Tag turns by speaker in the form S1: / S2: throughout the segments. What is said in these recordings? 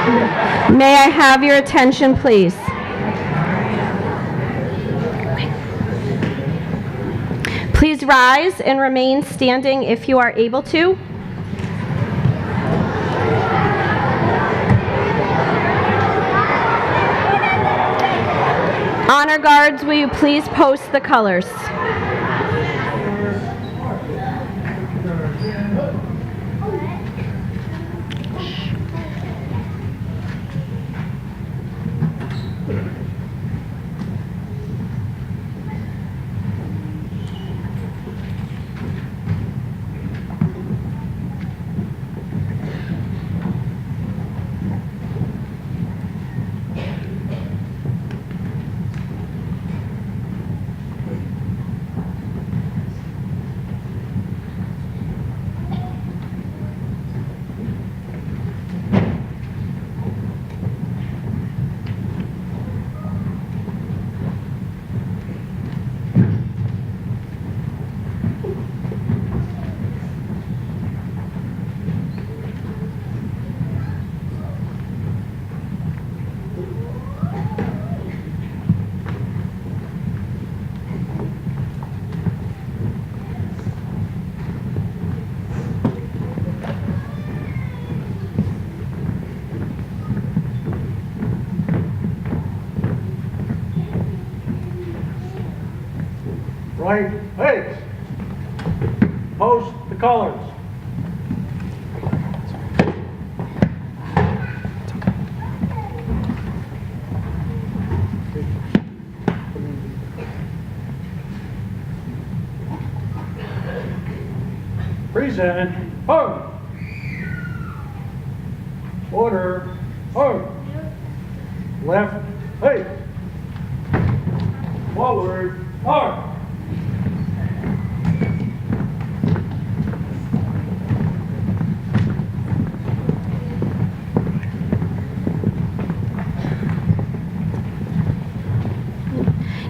S1: May I have your attention, please? Please rise and remain standing if you are able to. Honor guards, will you please post the colors?
S2: Right, hey, post the colors. Present, home. Order, home. Left, hey. Forward, home.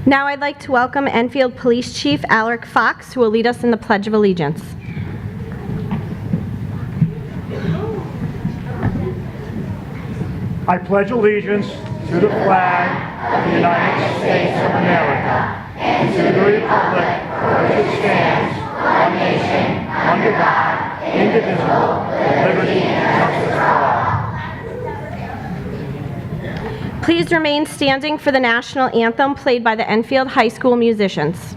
S1: Now I'd like to welcome Enfield Police Chief Alaric Fox, who will lead us in the Pledge of Allegiance.
S2: I pledge allegiance to the flag of the United States of America and to the republic for which it stands, one nation, under God, indivisible, with liberty and justice for all.
S1: Please remain standing for the national anthem played by the Enfield High School musicians.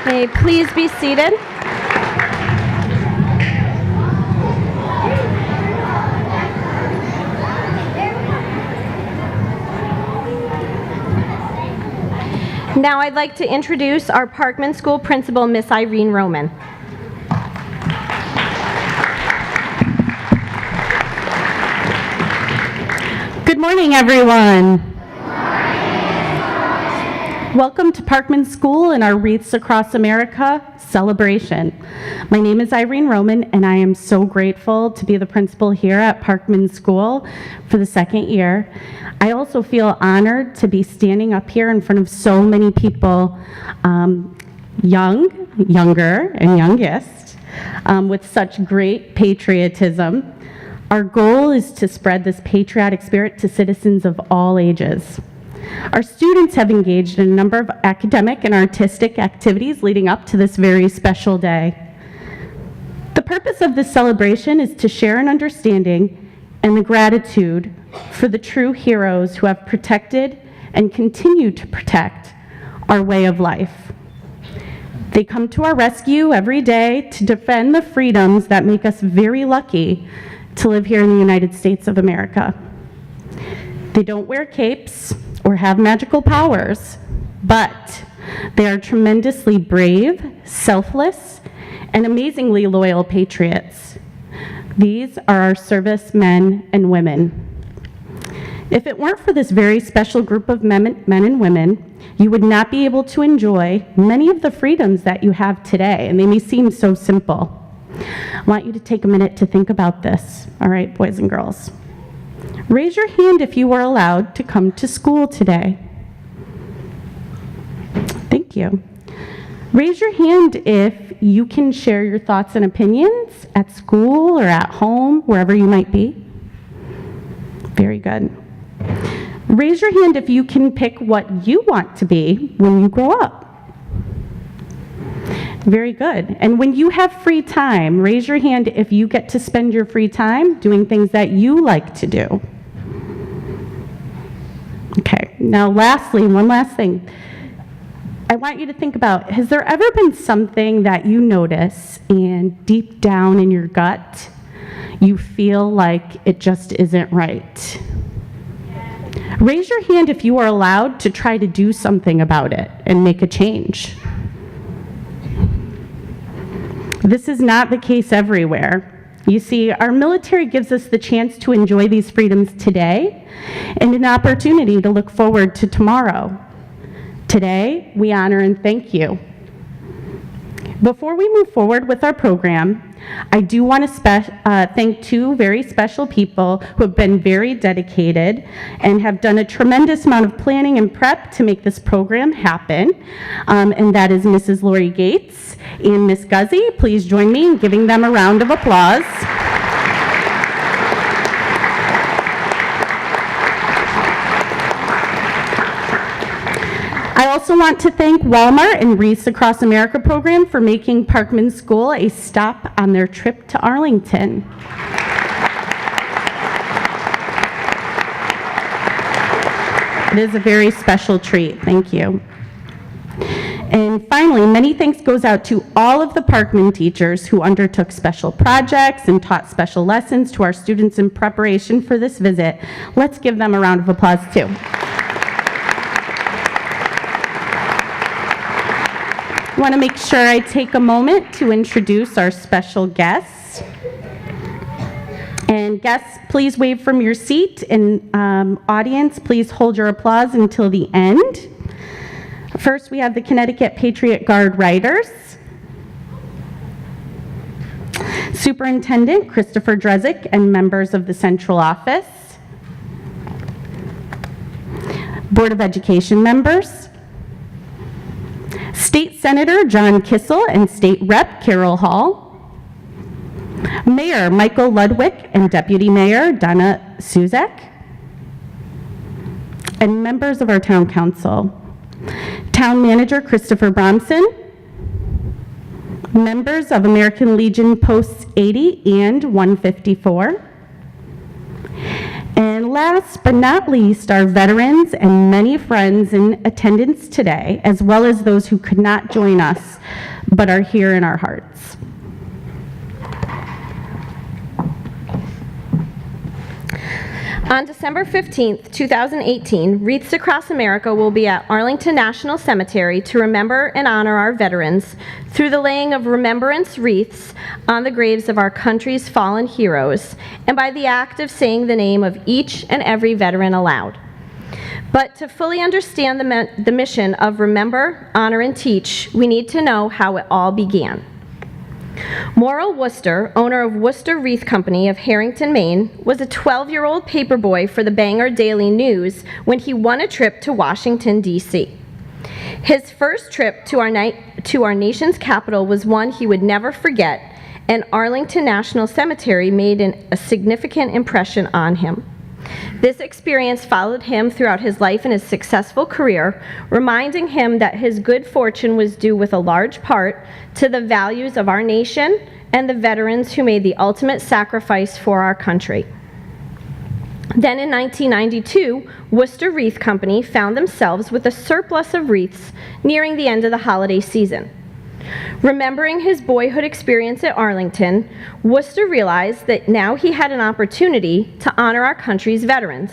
S1: May you please be seated. Now I'd like to introduce our Parkman School Principal, Miss Irene Roman.
S3: Good morning, everyone. Welcome to Parkman School and our Wreaths Across America celebration. My name is Irene Roman, and I am so grateful to be the principal here at Parkman School for the second year. I also feel honored to be standing up here in front of so many people, young, younger, and youngest, with such great patriotism. Our goal is to spread this patriotic spirit to citizens of all ages. Our students have engaged in a number of academic and artistic activities leading up to this very special day. The purpose of this celebration is to share an understanding and the gratitude for the true heroes who have protected and continue to protect our way of life. They come to our rescue every day to defend the freedoms that make us very lucky to live here in the United States of America. They don't wear capes or have magical powers, but they are tremendously brave, selfless, and amazingly loyal patriots. These are our servicemen and women. If it weren't for this very special group of men and women, you would not be able to enjoy many of the freedoms that you have today, and they may seem so simple. I want you to take a minute to think about this, all right, boys and girls. Raise your hand if you were allowed to come to school today. Thank you. Raise your hand if you can share your thoughts and opinions at school or at home, wherever you might be. Very good. Raise your hand if you can pick what you want to be when you grow up. Very good. And when you have free time, raise your hand if you get to spend your free time doing things that you like to do. Okay, now lastly, one last thing. I want you to think about, has there ever been something that you notice and deep down in your gut, you feel like it just isn't right? Raise your hand if you are allowed to try to do something about it and make a change. This is not the case everywhere. You see, our military gives us the chance to enjoy these freedoms today and an opportunity to look forward to tomorrow. Today, we honor and thank you. Before we move forward with our program, I do want to thank two very special people who have been very dedicated and have done a tremendous amount of planning and prep to make this program happen, and that is Mrs. Lori Gates and Miss Guzzi. Please join me in giving them a round of applause. I also want to thank Walmart and Wreaths Across America program for making Parkman School a stop on their trip to Arlington. It is a very special treat. Thank you. And finally, many thanks goes out to all of the Parkman teachers who undertook special projects and taught special lessons to our students in preparation for this visit. Let's give them a round of applause too. I want to make sure I take a moment to introduce our special guests. And guests, please wave from your seat, and audience, please hold your applause until the end. First, we have the Connecticut Patriot Guard Riders. Superintendent Christopher Drezick and members of the central office. Board of Education members. State Senator John Kissel and State Rep Carol Hall. Mayor Michael Ludwig and Deputy Mayor Donna Suzak. And members of our Town Council. Town Manager Christopher Bromson. Members of American Legion Posts 80 and 154. And last but not least, our veterans and many friends in attendance today, as well as those who could not join us, but are here in our hearts.
S1: On December 15th, 2018, Wreaths Across America will be at Arlington National Cemetery to remember and honor our veterans through the laying of remembrance wreaths on the graves of our country's fallen heroes and by the act of saying the name of each and every veteran aloud. But to fully understand the mission of Remember, Honor, and Teach, we need to know how it all began. Morrill Worcester, owner of Worcester Wreath Company of Harrington, Maine, was a 12-year-old paperboy for the Bangor Daily News when he won a trip to Washington, D.C. His first trip to our nation's capital was one he would never forget, and Arlington National Cemetery made a significant impression on him. This experience followed him throughout his life and his successful career, reminding him that his good fortune was due with a large part to the values of our nation and the veterans who made the ultimate sacrifice for our country. Then in 1992, Worcester Wreath Company found themselves with a surplus of wreaths nearing the end of the holiday season. Remembering his boyhood experience at Arlington, Worcester realized that now he had an opportunity to honor our country's veterans.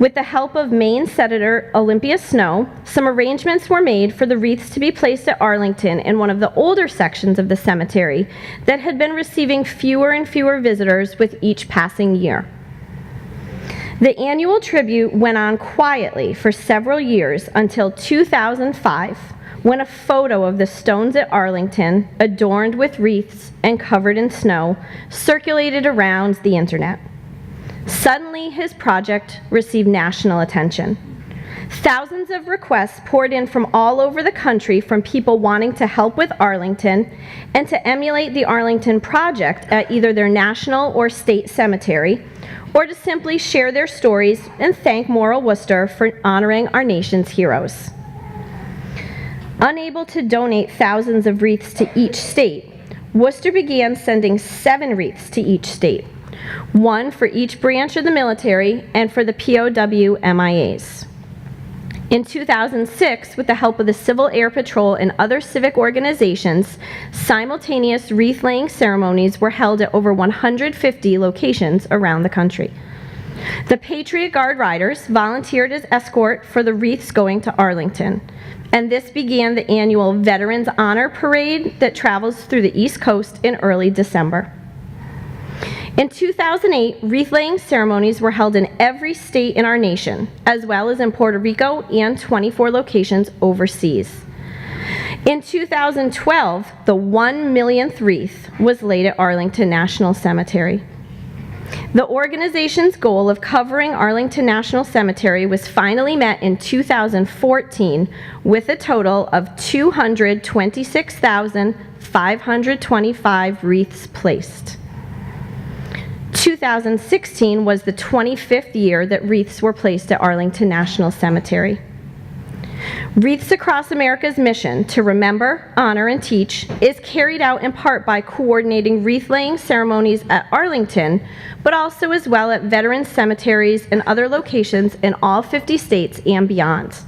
S1: With the help of Maine Senator Olympia Snowe, some arrangements were made for the wreaths to be placed at Arlington in one of the older sections of the cemetery that had been receiving fewer and fewer visitors with each passing year. The annual tribute went on quietly for several years until 2005, when a photo of the stones at Arlington, adorned with wreaths and covered in snow, circulated around the internet. Suddenly, his project received national attention. Thousands of requests poured in from all over the country from people wanting to help with Arlington and to emulate the Arlington project at either their national or state cemetery, or to simply share their stories and thank Morrill Worcester for honoring our nation's heroes. Unable to donate thousands of wreaths to each state, Worcester began sending 7 wreaths to each state, 1 for each branch of the military and for the POW MIAs. In 2006, with the help of the Civil Air Patrol and other civic organizations, simultaneous wreath-laying ceremonies were held at over 150 locations around the country. The Patriot Guard Riders volunteered as escort for the wreaths going to Arlington, and this began the annual Veterans Honor Parade that travels through the East Coast in early December. In 2008, wreath-laying ceremonies were held in every state in our nation, as well as in Puerto Rico and 24 locations overseas. In 2012, the 1 millionth wreath was laid at Arlington National Cemetery. The organization's goal of covering Arlington National Cemetery was finally met in 2014 with a total of 226,525 wreaths placed. 2016 was the 25th year that wreaths were placed at Arlington National Cemetery. Wreaths Across America's mission to remember, honor, and teach is carried out in part by coordinating wreath-laying ceremonies at Arlington, but also as well at veteran cemeteries and other locations in all 50 states and beyond.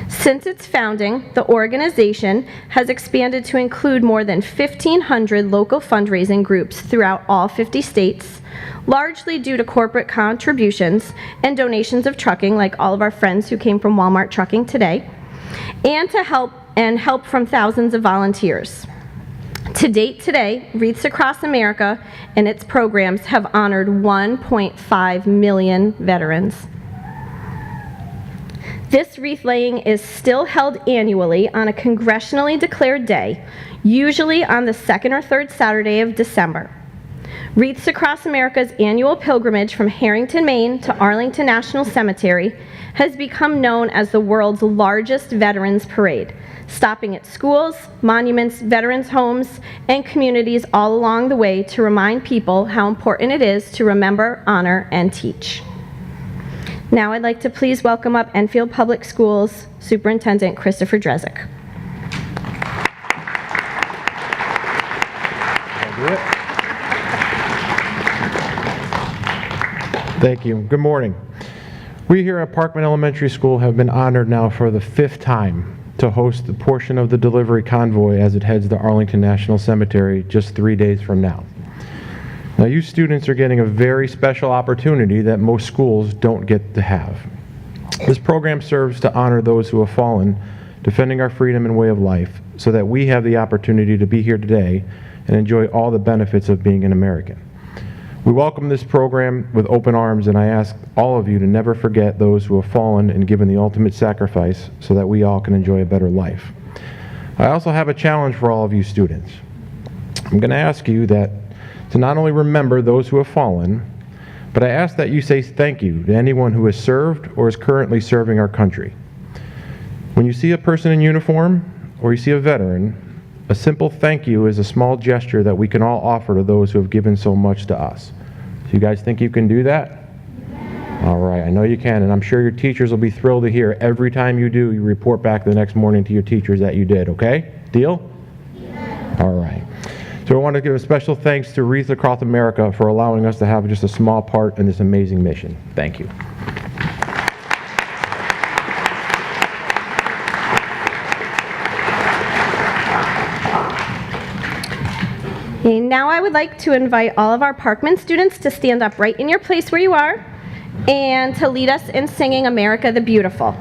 S1: Since its founding, the organization has expanded to include more than 1,500 local fundraising groups throughout all 50 states, largely due to corporate contributions and donations of trucking, like all of our friends who came from Walmart Trucking today, and help from thousands of volunteers. To date today, Wreaths Across America and its programs have honored 1.5 million veterans. This wreath laying is still held annually on a congressionally declared day, usually on the second or third Saturday of December. Wreaths Across America's annual pilgrimage from Harrington, Maine to Arlington National Cemetery has become known as the world's largest veterans parade, stopping at schools, monuments, veterans' homes, and communities all along the way to remind people how important it is to remember, honor, and teach. Now I'd like to please welcome up Enfield Public Schools Superintendent Christopher Drezek.
S4: Thank you. Good morning. We here at Parkman Elementary School have been honored now for the 5th time to host a portion of the delivery convoy as it heads to Arlington National Cemetery just 3 days from now. Now, you students are getting a very special opportunity that most schools don't get to have. This program serves to honor those who have fallen, defending our freedom and way of life, so that we have the opportunity to be here today and enjoy all the benefits of being an American. We welcome this program with open arms, and I ask all of you to never forget those who have fallen and given the ultimate sacrifice so that we all can enjoy a better life. I also have a challenge for all of you students. I'm going to ask you to not only remember those who have fallen, but I ask that you say thank you to anyone who has served or is currently serving our country. When you see a person in uniform or you see a veteran, a simple thank you is a small gesture that we can all offer to those who have given so much to us. So you guys think you can do that? All right, I know you can, and I'm sure your teachers will be thrilled to hear every time you do, you report back the next morning to your teachers that you did, okay? Deal? Yeah. All right. So I want to give a special thanks to Wreaths Across America for allowing us to have just a small part in this amazing mission. Thank you.
S1: Okay, now I would like to invite all of our Parkman students to stand up right in your place where you are and to lead us in singing America the Beautiful.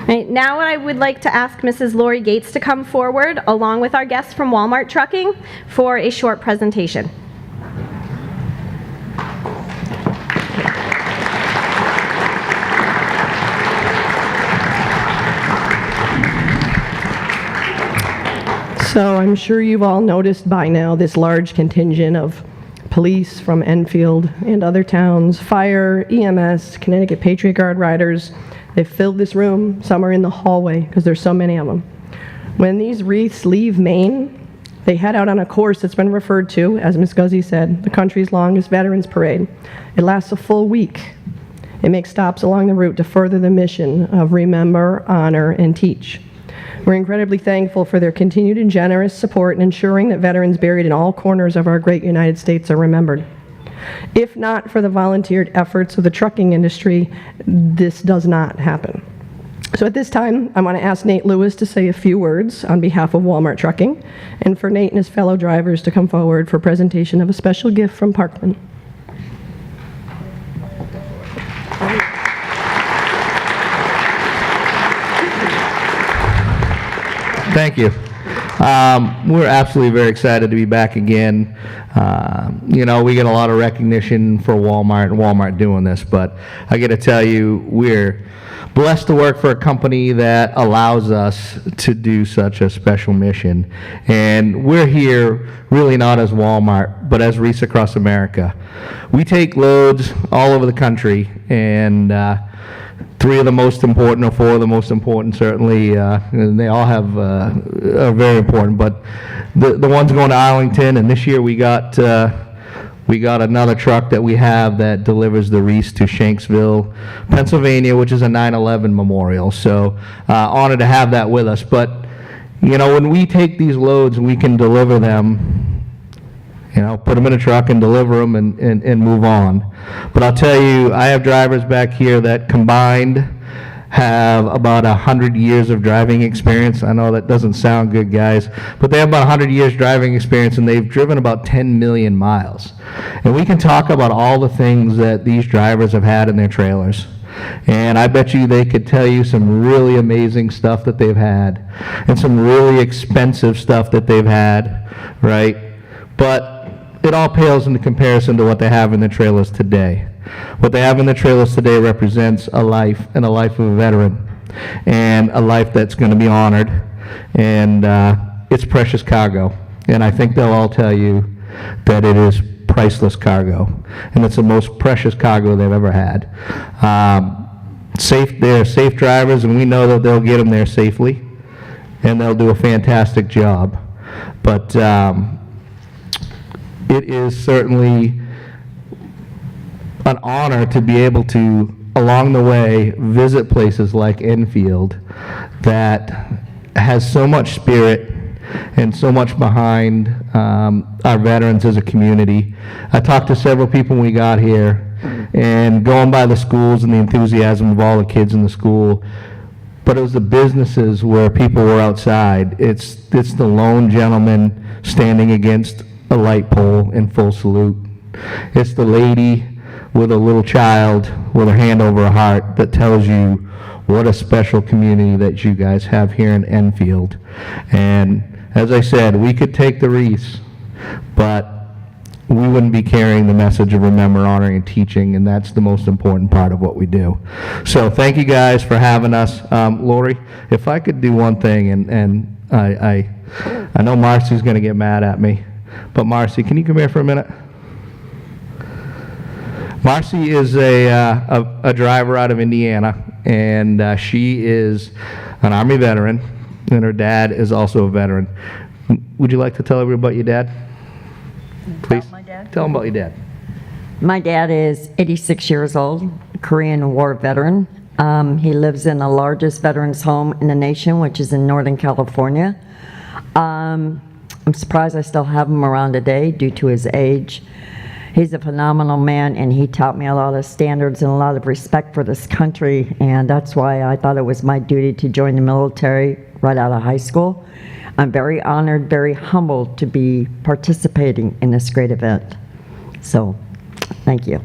S1: Right, now I would like to ask Mrs. Lori Gates to come forward along with our guests from Walmart Trucking for a short presentation.
S5: So I'm sure you've all noticed by now this large contingent of police from Enfield and other towns, fire, EMS, Connecticut Patriot Guard riders. They've filled this room. Some are in the hallway because there's so many of them. When these wreaths leave Maine, they head out on a course that's been referred to, as Ms. Guzzi said, the country's longest Veterans Parade. It lasts a full week. It makes stops along the route to further the mission of remember, honor, and teach. We're incredibly thankful for their continued and generous support in ensuring that veterans buried in all corners of our great United States are remembered. If not for the volunteered efforts of the trucking industry, this does not happen. So at this time, I want to ask Nate Lewis to say a few words on behalf of Walmart Trucking, and for Nate and his fellow drivers to come forward for presentation of a special gift from Parkman.
S6: Thank you. We're absolutely very excited to be back again. You know, we get a lot of recognition for Walmart and Walmart doing this, but I got to tell you, we're blessed to work for a company that allows us to do such a special mission. And we're here really not as Walmart, but as Wreaths Across America. We take loads all over the country, and three of the most important, or four of the most important, certainly, and they all have are very important. But the ones going to Arlington, and this year we got another truck that we have that delivers the wreaths to Shanksville, Pennsylvania, which is a 9/11 memorial. So honored to have that with us. But you know, when we take these loads and we can deliver them, You know, put them in a truck and deliver them and move on. But I'll tell you, I have drivers back here that combined have about 100 years of driving experience. I know that doesn't sound good, guys, but they have about 100 years driving experience, and they've driven about 10 million miles. And we can talk about all the things that these drivers have had in their trailers. And I bet you they could tell you some really amazing stuff that they've had, and some really expensive stuff that they've had, right? But it all pales into comparison to what they have in their trailers today. What they have in their trailers today represents a life, and a life of a veteran, and a life that's going to be honored, and it's precious cargo. And I think they'll all tell you that it is priceless cargo, and it's the most precious cargo they've ever had. They're safe drivers, and we know that they'll get them there safely, and they'll do a fantastic job. But it is certainly an honor to be able to, along the way, visit places like Enfield that has so much spirit and so much behind our veterans as a community. I talked to several people when we got here, and going by the schools and the enthusiasm of all the kids in the school, but it was the businesses where people were outside. It's the lone gentleman standing against a light pole in full salute. It's the lady with a little child with her hand over her heart that tells you what a special community that you guys have here in Enfield. And as I said, we could take the wreaths, but we wouldn't be carrying the message of remember, honoring, and teaching, and that's the most important part of what we do. So thank you guys for having us. Lori, if I could do one thing, and I know Marcy's going to get mad at me, but Marcy, can you come here for a minute? Marcy is a driver out of Indiana, and she is an Army veteran, and her dad is also a veteran. Would you like to tell everybody about your dad? Please.
S7: About my dad?
S6: Tell them about your dad.
S7: My dad is 86 years old, Korean War veteran. He lives in the largest veterans home in the nation, which is in Northern California. I'm surprised I still have him around today due to his age. He's a phenomenal man, and he taught me a lot of standards and a lot of respect for this country, and that's why I thought it was my duty to join the military right out of high school. I'm very honored, very humbled to be participating in this great event. So, thank you.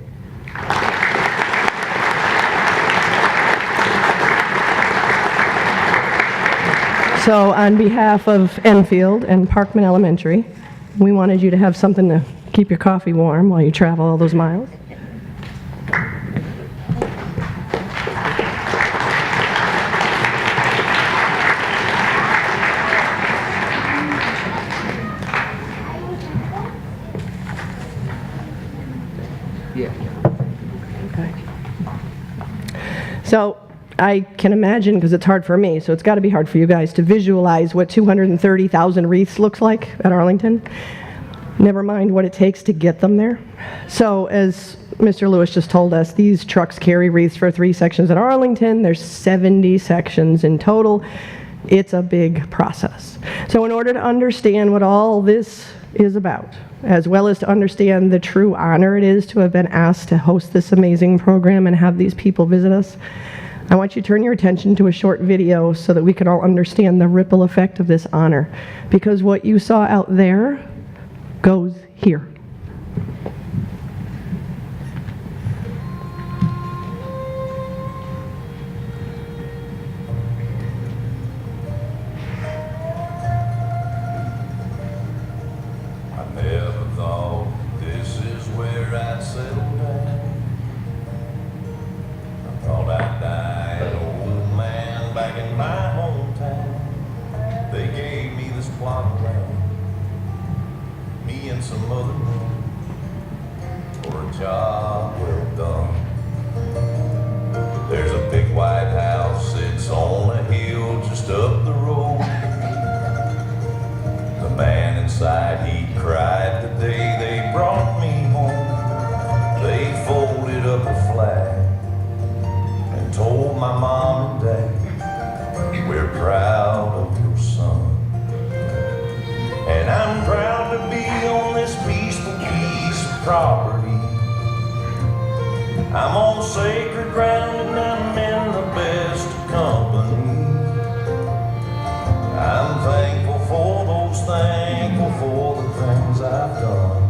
S5: So on behalf of Enfield and Parkman Elementary, we wanted you to have something to keep your coffee warm while you travel all those miles. Okay. So I can imagine, because it's hard for me, so it's got to be hard for you guys to visualize what 230,000 wreaths looks like at Arlington. Never mind what it takes to get them there. So as Mr. Lewis just told us, these trucks carry wreaths for 3 sections at Arlington. There's 70 sections in total. It's a big process. So in order to understand what all this is about, as well as to understand the true honor it is to have been asked to host this amazing program and have these people visit us, I want you to turn your attention to a short video so that we can all understand the ripple effect of this honor. Because what you saw out there goes here.
S8: I never thought this is where I'd settle down. I thought I'd die an old man back in my hometown. They gave me this plot of land, me and some other men, for a job well done. There's a big white house, it's on a hill just up the road. The man inside, he cried the day they brought me home. They folded up a flag and told my mom and dad, we're proud of your son. And I'm proud to be on this peace property. I'm on sacred ground and I'm in the best of company. I'm thankful for those, thankful for the things I've done.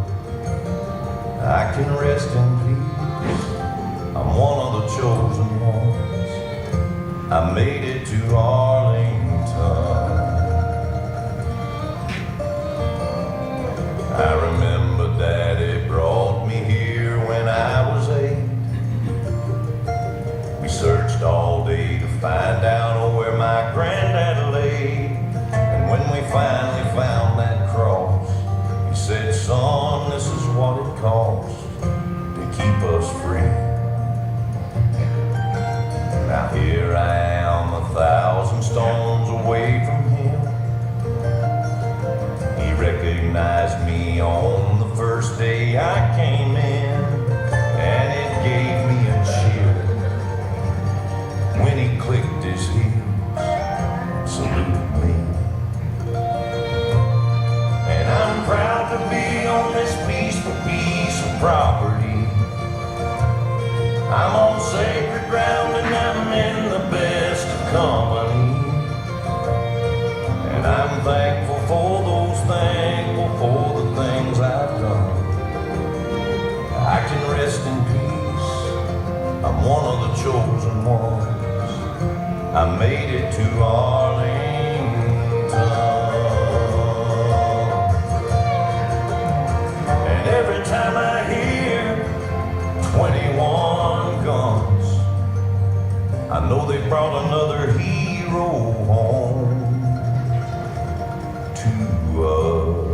S8: I can rest in peace, I'm one of the chosen ones. I made it to Arlington. I remember Daddy brought me here when I was 8. We searched all day to find out where my granddad lay. And when we finally found that cross, he said, son, this is what it costs to keep us free. Now here I am 1,000 stones away from him. He recognized me on the first day I came in, and it gave me a chill when he clicked his heels, saluted me. And I'm proud to be on this peaceful piece of property. I'm on sacred ground and I'm in the best of company. And I'm thankful for those, thankful for the things I've done. I can rest in peace, I'm one of the chosen ones. I made it to Arlington. And every time I hear 21 guns, I know they brought another hero home to us.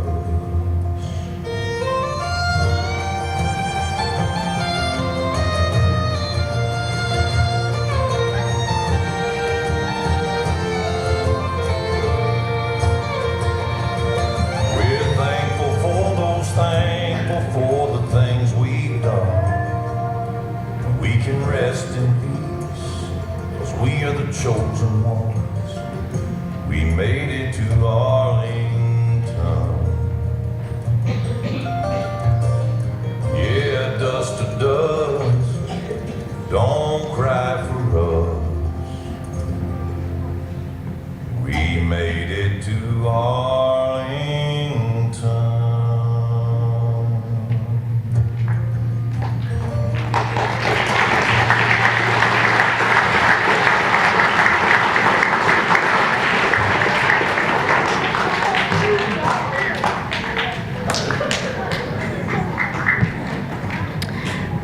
S8: We're thankful for those, thankful for the things we've done. We can rest in peace, 'cause we are the chosen ones. We made it to Arlington. Yeah, dust to dust, don't cry for us. We made it to Arlington.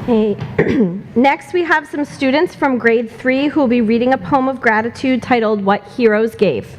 S1: Okay. Next, we have some students from grade 3 who will be reading a poem of gratitude titled What Heroes Gave.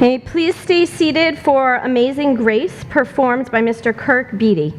S1: Okay, please stay seated for Amazing Grace, performed by Mr. Kirk Beatty.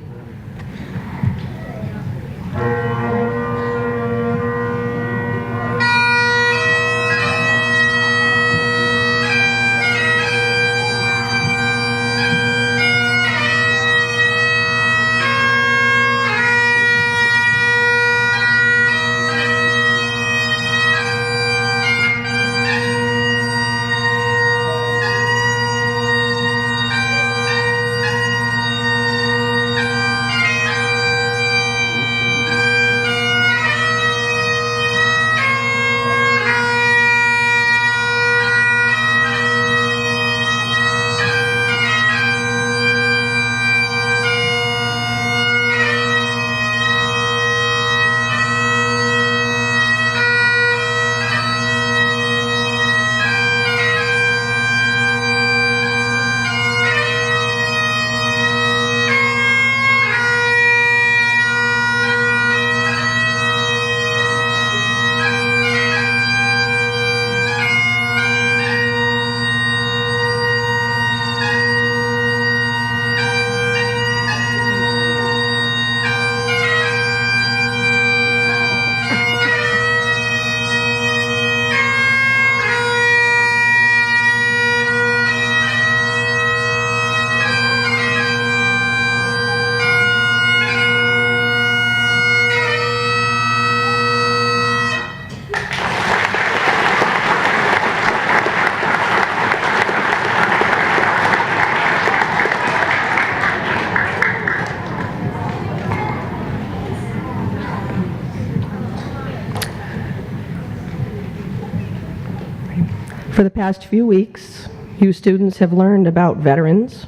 S5: For the past few weeks, you students have learned about veterans,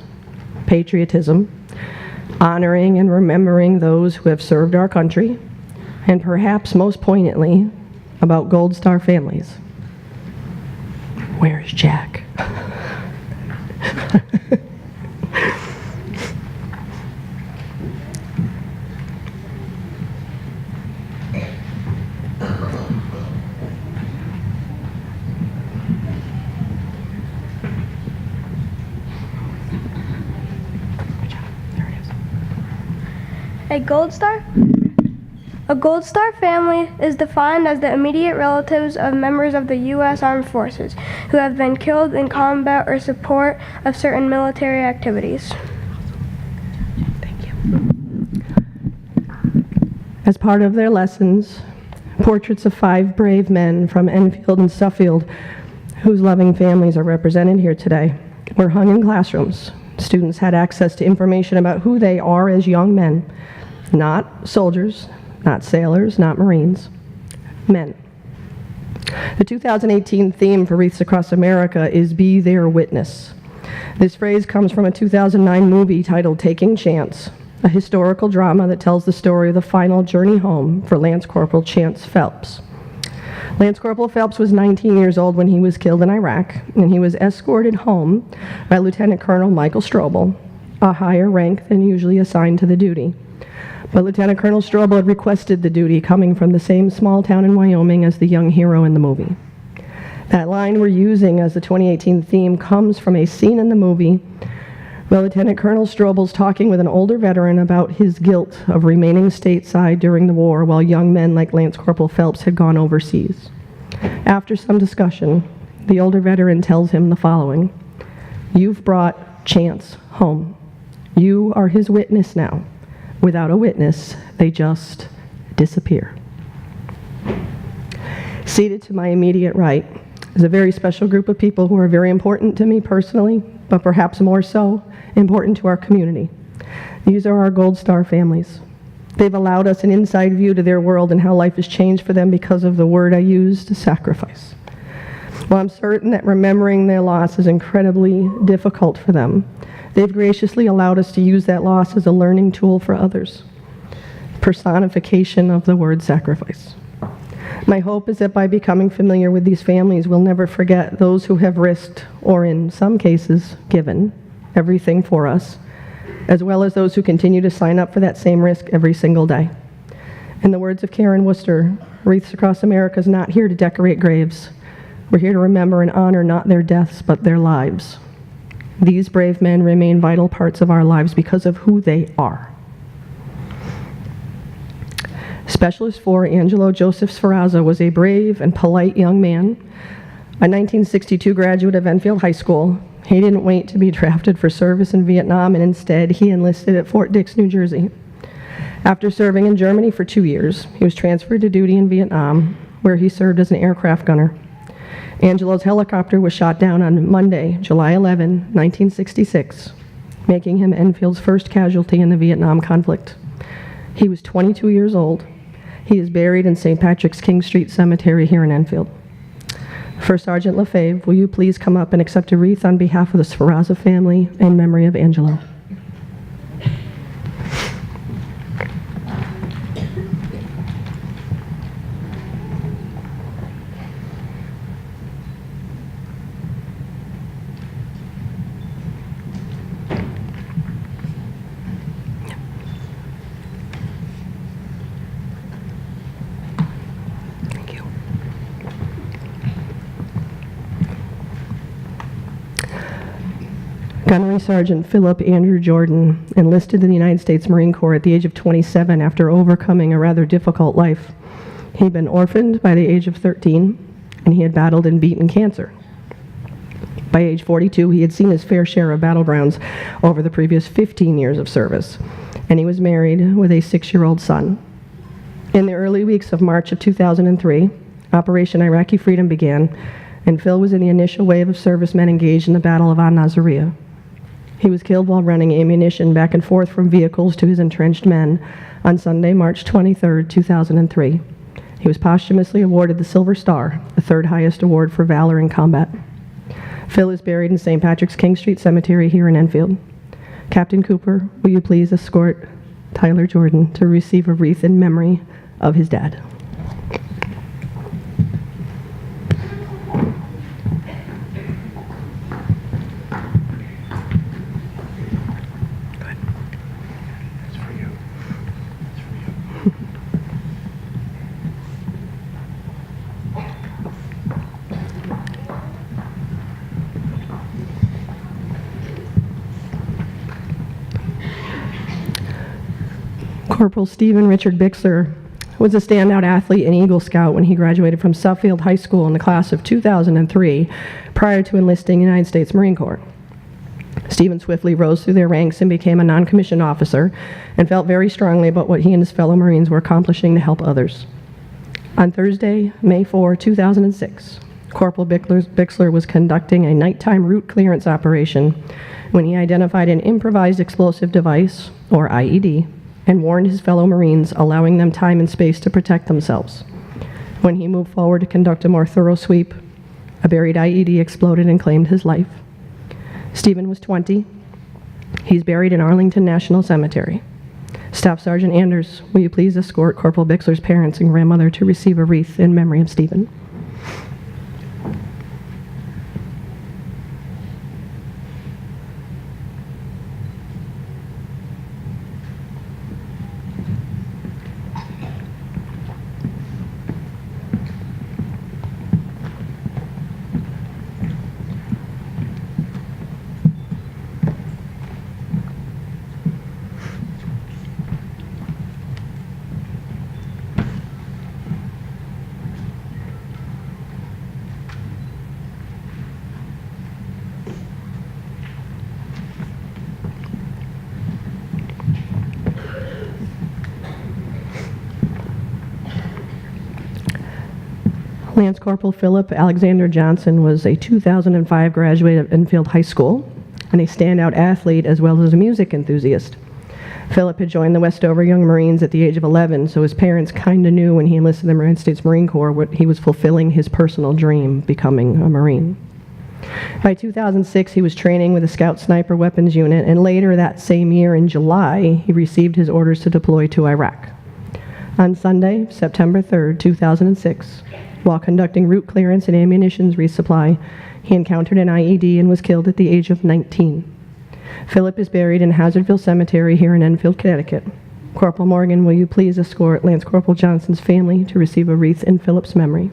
S5: patriotism, honoring and remembering those who have served our country, and perhaps most poignantly, about Gold Star families. Where's Jack?
S9: A Gold Star? A Gold Star family is defined as the immediate relatives of members of the U.S. Armed Forces who have been killed in combat or support of certain military activities.
S5: Thank you. As part of their lessons, portraits of 5 brave men from Enfield and Suffield, whose loving families are represented here today, were hung in classrooms. Students had access to information about who they are as young men, not soldiers, not sailors, not Marines, men. The 2018 theme for Wreaths Across America is Be Their Witness. This phrase comes from a 2009 movie titled Taking Chance, a historical drama that tells the story of the final journey home for Lance Corporal Chance Phelps. Lance Corporal Phelps was 19 years old when he was killed in Iraq, and he was escorted home by Lieutenant Colonel Michael Strobel, a higher rank than usually assigned to the duty. But Lieutenant Colonel Strobel had requested the duty, coming from the same small town in Wyoming as the young hero in the movie. That line we're using as the 2018 theme comes from a scene in the movie where Lieutenant Colonel Strobel's talking with an older veteran about his guilt of remaining stateside during the war while young men like Lance Corporal Phelps had gone overseas. After some discussion, the older veteran tells him the following: "You've brought Chance home. You are his witness now. Without a witness, they just disappear." Seated to my immediate right is a very special group of people who are very important to me personally, but perhaps more so important to our community. These are our Gold Star families. They've allowed us an inside view to their world and how life has changed for them because of the word I used, sacrifice. While I'm certain that remembering their loss is incredibly difficult for them, they've graciously allowed us to use that loss as a learning tool for others. Personification of the word sacrifice. My hope is that by becoming familiar with these families, we'll never forget those who have risked, or in some cases, given, everything for us, as well as those who continue to sign up for that same risk every single day. In the words of Karen Worcester, Wreaths Across America is not here to decorate graves. We're here to remember and honor not their deaths, but their lives. These brave men remain vital parts of our lives because of who they are. Specialist 4 Angelo Joseph Sferrazza was a brave and polite young man, a 1962 graduate of Enfield High School. He didn't wait to be drafted for service in Vietnam, and instead he enlisted at Fort Dix, New Jersey. After serving in Germany for 2 years, he was transferred to duty in Vietnam, where he served as an aircraft gunner. Angelo's helicopter was shot down on Monday, July 11, 1966, making him Enfield's first casualty in the Vietnam conflict. He was 22 years old. He is buried in St. Patrick's King Street Cemetery here in Enfield. First Sergeant Lefebvre, will you please come up and accept a wreath on behalf of the Sferrazza family in memory of Angelo? Gunnery Sergeant Philip Andrew Jordan enlisted in the United States Marine Corps at the age of 27 after overcoming a rather difficult life. He'd been orphaned by the age of 13, and he had battled and beaten cancer. By age 42, he had seen his fair share of battlegrounds over the previous 15 years of service, and he was married with a 6-year-old son. In the early weeks of March of 2003, Operation Iraqi Freedom began, and Phil was in the initial wave of servicemen engaged in the Battle of An-Naziriyah. He was killed while running ammunition back and forth from vehicles to his entrenched men on Sunday, March 23, 2003. He was posthumously awarded the Silver Star, the third highest award for valor in combat. Phil is buried in St. Patrick's King Street Cemetery here in Enfield. Captain Cooper, will you please escort Tyler Jordan to receive a wreath in memory of his dad? Corporal Stephen Richard Bixler was a standout athlete and Eagle Scout when he graduated from Suffield High School in the class of 2003 prior to enlisting in the United States Marine Corps. Stephen swiftly rose through their ranks and became a non-commissioned officer and felt very strongly about what he and his fellow Marines were accomplishing to help others. On Thursday, May 4, 2006, Corporal Bixler was conducting a nighttime route clearance operation when he identified an improvised explosive device, or IED, and warned his fellow Marines, allowing them time and space to protect themselves. When he moved forward to conduct a more thorough sweep, a buried IED exploded and claimed his life. Stephen was 20. He's buried in Arlington National Cemetery. Staff Sergeant Anders, will you please escort Corporal Bixler's parents and grandmother to receive a wreath in memory of Stephen? Lance Corporal Philip Alexander Johnson was a 2005 graduate of Enfield High School and a standout athlete as well as a music enthusiast. Philip had joined the Westover Young Marines at the age of 11, so his parents kind of knew when he enlisted in the United States Marine Corps what he was fulfilling his personal dream, becoming a Marine. By 2006, he was training with the Scout Sniper Weapons Unit, and later that same year in July, he received his orders to deploy to Iraq. On Sunday, September 3rd, 2006, while conducting route clearance and ammunition resupply, he encountered an IED and was killed at the age of 19. Philip is buried in Hazardville Cemetery here in Enfield, Connecticut. Corporal Morgan, will you please escort Lance Corporal Johnson's family to receive a wreath in Philip's memory?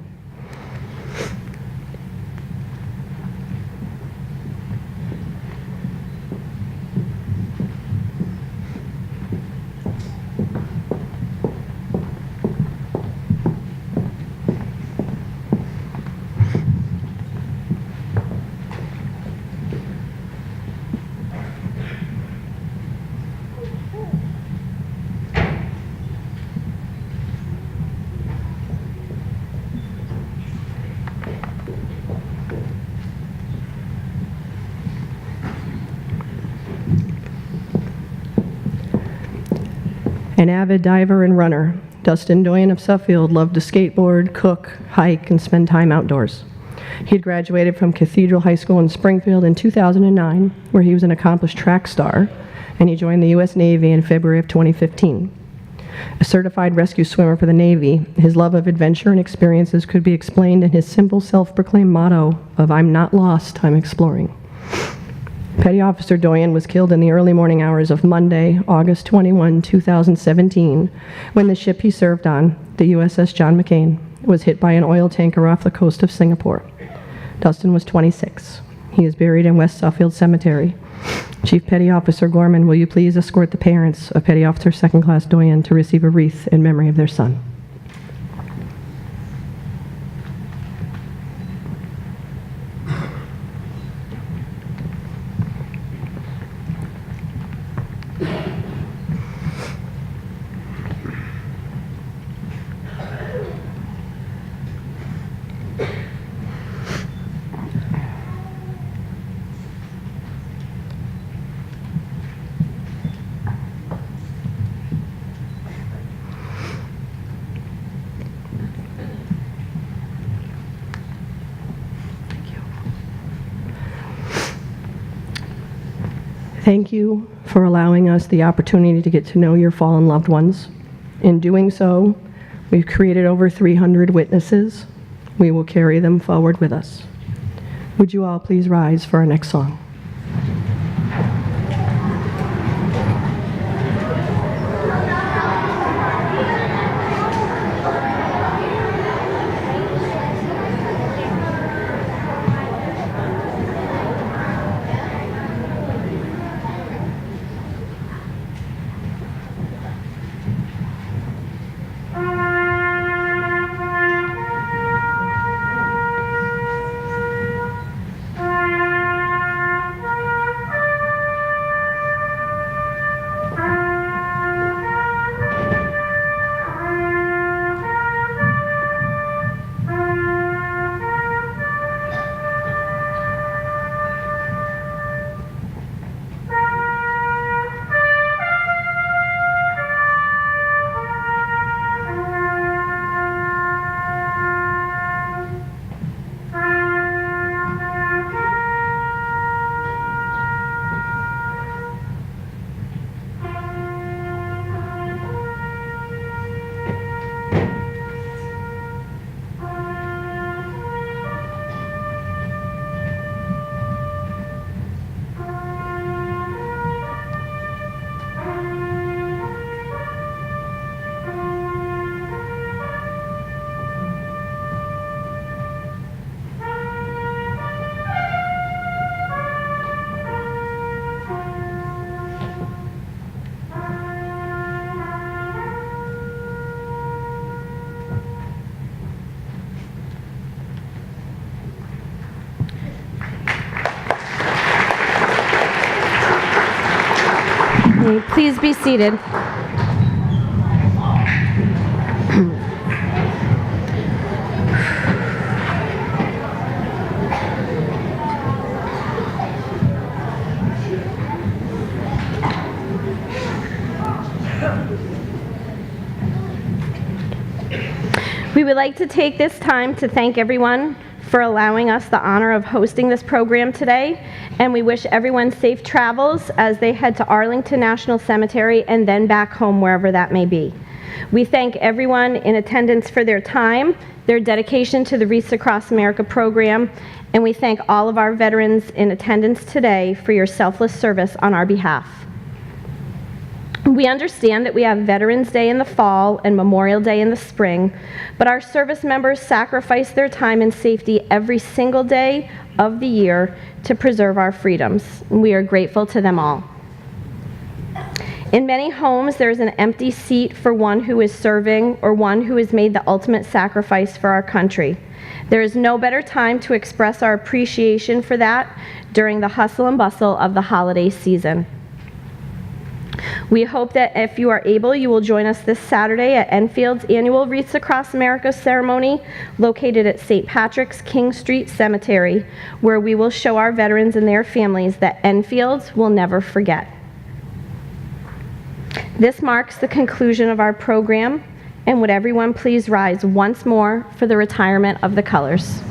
S5: An avid diver and runner, Dustin Doyen of Suffield loved to skateboard, cook, hike, and spend time outdoors. He had graduated from Cathedral High School in Springfield in 2009, where he was an accomplished track star, and he joined the U.S. Navy in February of 2015. A certified rescue swimmer for the Navy, his love of adventure and experiences could be explained in his simple self-proclaimed motto of "I'm not lost, I'm exploring." Petty Officer Doyen was killed in the early morning hours of Monday, August 21, 2017, when the ship he served on, the USS John McCain, was hit by an oil tanker off the coast of Singapore. Dustin was 26. He is buried in West Suffield Cemetery. Chief Petty Officer Gorman, will you please escort the parents of Petty Officer 2nd Class Doyen to receive a wreath in memory of their son? Thank you for allowing us the opportunity to get to know your fallen loved ones. In doing so, we've created over 300 witnesses. We will carry them forward with us. Would you all please rise for our next song?
S1: Please be seated. We would like to take this time to thank everyone for allowing us the honor of hosting this program today, and we wish everyone safe travels as they head to Arlington National Cemetery and then back home, wherever that may be. We thank everyone in attendance for their time, their dedication to the Wreaths Across America program, and we thank all of our veterans in attendance today for your selfless service on our behalf. We understand that we have Veterans Day in the fall and Memorial Day in the spring, but our service members sacrifice their time and safety every single day of the year to preserve our freedoms. We are grateful to them all. In many homes, there is an empty seat for one who is serving or one who has made the ultimate sacrifice for our country. There is no better time to express our appreciation for that during the hustle and bustle of the holiday season. We hope that if you are able, you will join us this Saturday at Enfield's annual Wreaths Across America ceremony located at St. Patrick's King Street Cemetery, where we will show our veterans and their families that Enfield will never forget. This marks the conclusion of our program, and would everyone please rise once more for the retirement of the colors.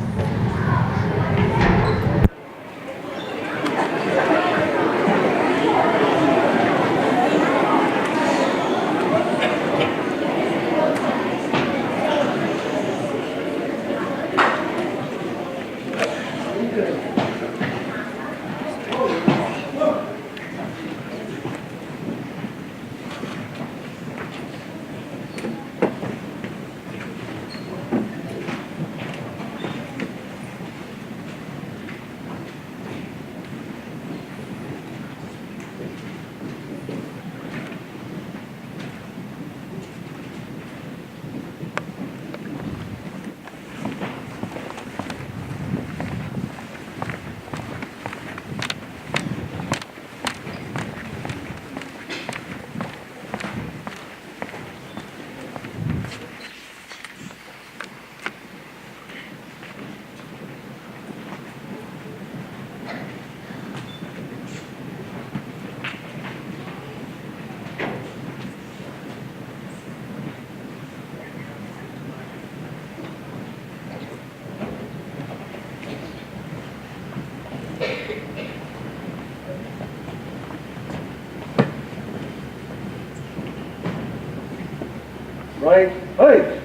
S2: Right leg.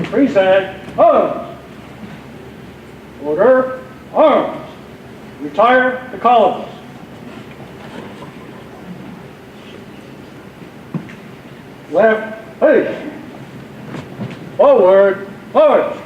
S2: Present arms. Order arms. Retire the columns. Left leg. Forward march.